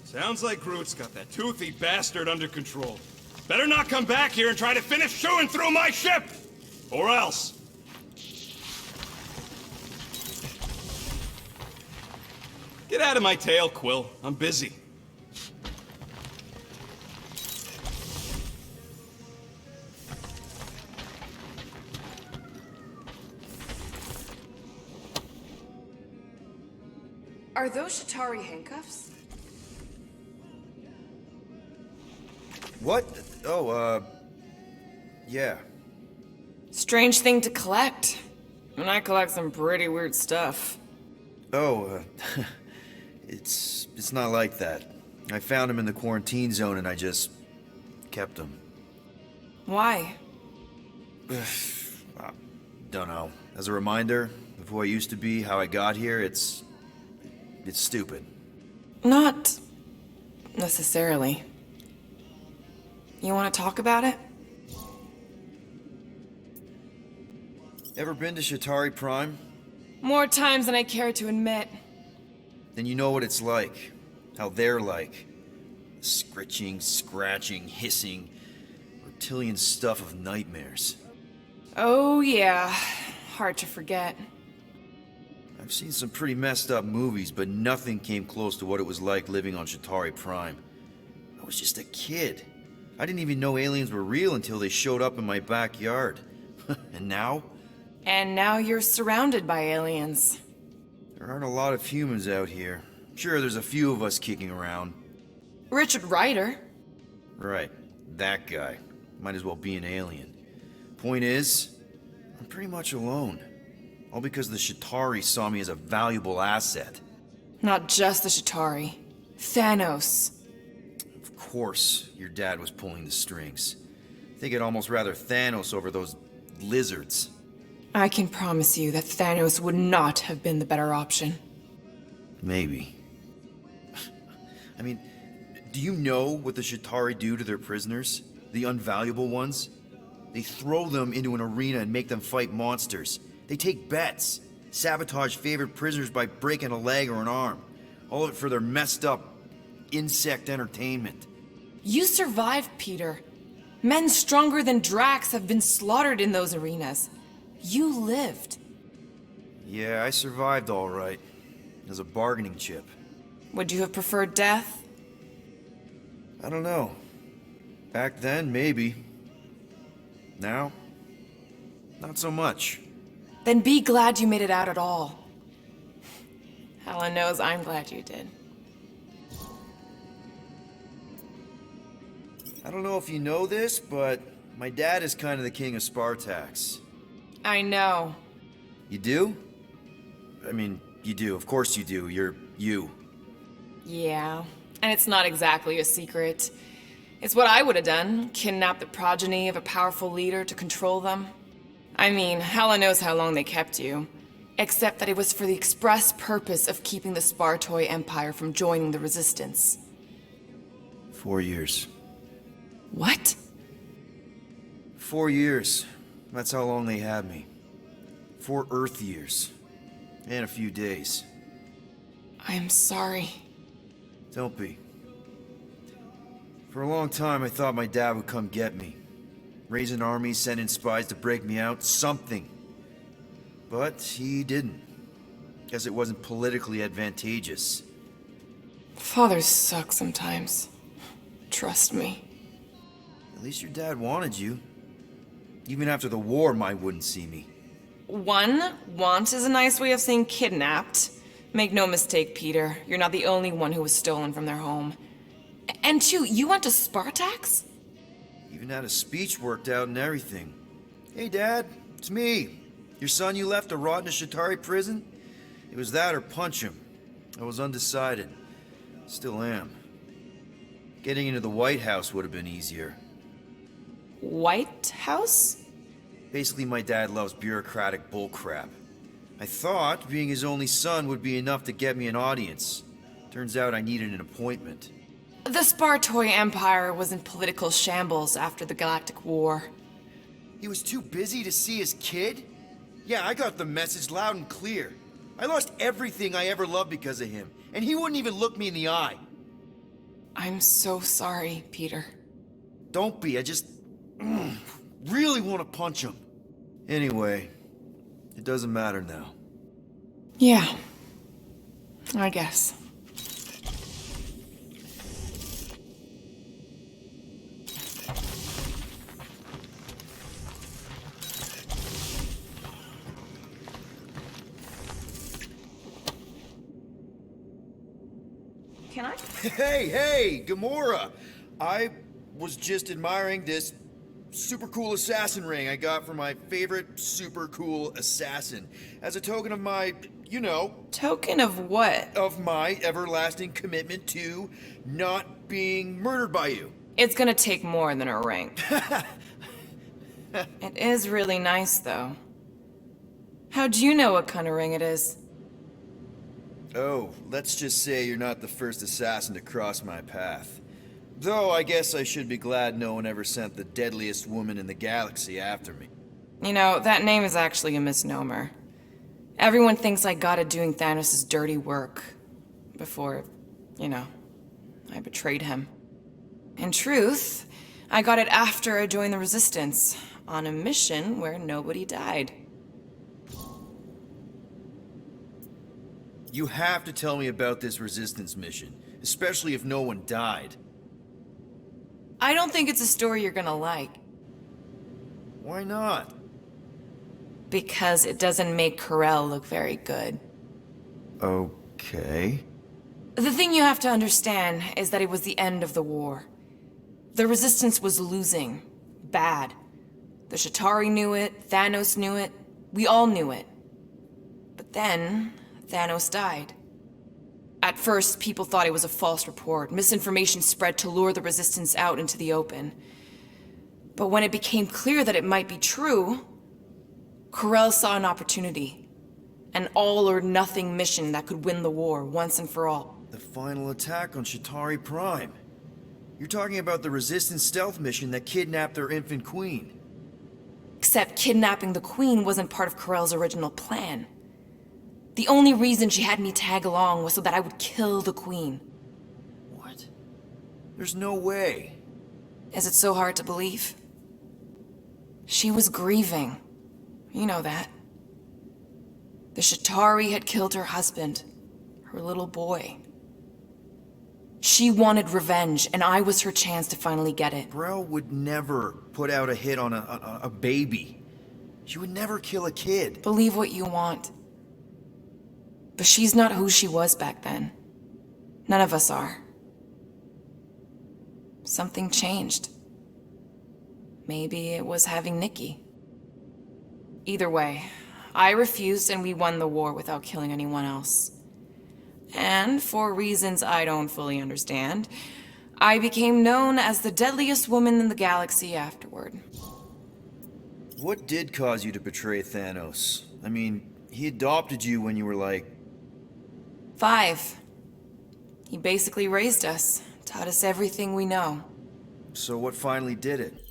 Sounds like Groot's got that toothy bastard under control. Better not come back here and try to finish chewing through my ship! Or else. Get out of my tail, Quill. I'm busy. Are those Shatari handcuffs? What? Oh, yeah. Strange thing to collect. And I collect some pretty weird stuff. Oh, it's not like that. I found him in the quarantine zone and I just kept him. Why? Don't know. As a reminder of who I used to be, how I got here, it's stupid. Not necessarily. You want to talk about it? Ever been to Shatari Prime? More times than I care to admit. Then you know what it's like. How they're like. Scritching, scratching, hissing. Reptilian stuff of nightmares. Oh yeah, hard to forget. I've seen some pretty messed up movies, but nothing came close to what it was like living on Shatari Prime. I was just a kid. I didn't even know aliens were real until they showed up in my backyard. And now? And now you're surrounded by aliens. There aren't a lot of humans out here. Sure, there's a few of us kicking around. Richard Rider. Right, that guy. Might as well be an alien. Point is, I'm pretty much alone. All because the Shatari saw me as a valuable asset. Not just the Shatari. Thanos. Of course, your dad was pulling the strings. I think I'd almost rather Thanos over those lizards. I can promise you that Thanos would not have been the better option. Maybe. I mean, do you know what the Shatari do to their prisoners? The unvaluable ones? They throw them into an arena and make them fight monsters. They take bets, sabotage favorite prisoners by breaking a leg or an arm. All of it for their messed up insect entertainment. You survived, Peter. Men stronger than Drax have been slaughtered in those arenas. You lived. Yeah, I survived all right. As a bargaining chip. Would you have preferred death? I don't know. Back then, maybe. Now, not so much. Then be glad you made it out at all. Helen knows I'm glad you did. I don't know if you know this, but my dad is kind of the king of Spartax. I know. You do? I mean, you do. Of course you do. You're you. Yeah, and it's not exactly a secret. It's what I would have done, kidnap the progeny of a powerful leader to control them. I mean, Hela knows how long they kept you. Except that it was for the express purpose of keeping the Spartoi Empire from joining the Resistance. 4 years. What? 4 years. That's how long they had me. 4 Earth years. And a few days. I'm sorry. Don't be. For a long time, I thought my dad would come get me. Raise an army, send in spies to break me out, something. But he didn't. Guess it wasn't politically advantageous. Fathers suck sometimes. Trust me. At least your dad wanted you. Even after the war, Mike wouldn't see me. Want is a nice way of saying kidnapped. Make no mistake, Peter. You're not the only one who was stolen from their home. And 2, you went to Spartax? Even had a speech worked out and everything. Hey, Dad, it's me. Your son you left to rot in a Shatari prison? It was that or punch him. I was undecided. Still am. Getting into the White House would have been easier. White House? Basically, my dad loves bureaucratic bullcrap. I thought being his only son would be enough to get me an audience. Turns out I needed an appointment. The Spartoi Empire was in political shambles after the Galactic War. He was too busy to see his kid? Yeah, I got the message loud and clear. I lost everything I ever loved because of him, and he wouldn't even look me in the eye. I'm so sorry, Peter. Don't be, I just really want to punch him. Anyway, it doesn't matter now. Yeah. I guess. Can I? Hey, Gamora! I was just admiring this super cool assassin ring I got from my favorite super cool assassin as a token of my, you know, Token of what? of my everlasting commitment to not being murdered by you. It's gonna take more than a ring. It is really nice, though. How'd you know what kind of ring it is? Oh, let's just say you're not the first assassin to cross my path. Though I guess I should be glad no one ever sent the deadliest woman in the galaxy after me. You know, that name is actually a misnomer. Everyone thinks I got it doing Thanos' dirty work. Before, you know, I betrayed him. In truth, I got it after I joined the Resistance, on a mission where nobody died. You have to tell me about this Resistance mission, especially if no one died. I don't think it's a story you're gonna like, Why not? because it doesn't make Karel look very good. Okay. The thing you have to understand is that it was the end of the war. The Resistance was losing. Bad. The Chitauri knew it, Thanos knew it, we all knew it. But then, Thanos died. At first, people thought it was a false report. Misinformation spread to lure the Resistance out into the open. But when it became clear that it might be true, Karel saw an opportunity. An all-or-nothing mission that could win the war once and for all. The final attack on Chitauri Prime. You're talking about the Resistance stealth mission that kidnapped their infant queen. Except kidnapping the Queen wasn't part of Karel's original plan. The only reason she had me tag along was so that I would kill the Queen. What? There's no way. Is it so hard to believe? She was grieving. You know that. The Chitauri had killed her husband, her little boy. She wanted revenge, and I was her chance to finally get it. Brel would never put out a hit on a baby. She would never kill a kid. Believe what you want. But she's not who she was back then. None of us are. Something changed. Maybe it was having Nikki. Either way, I refused and we won the war without killing anyone else. And for reasons I don't fully understand, I became known as the deadliest woman in the galaxy afterward. What did cause you to betray Thanos? I mean, he adopted you when you were like... 5. He basically raised us, taught us everything we know. So what finally did it?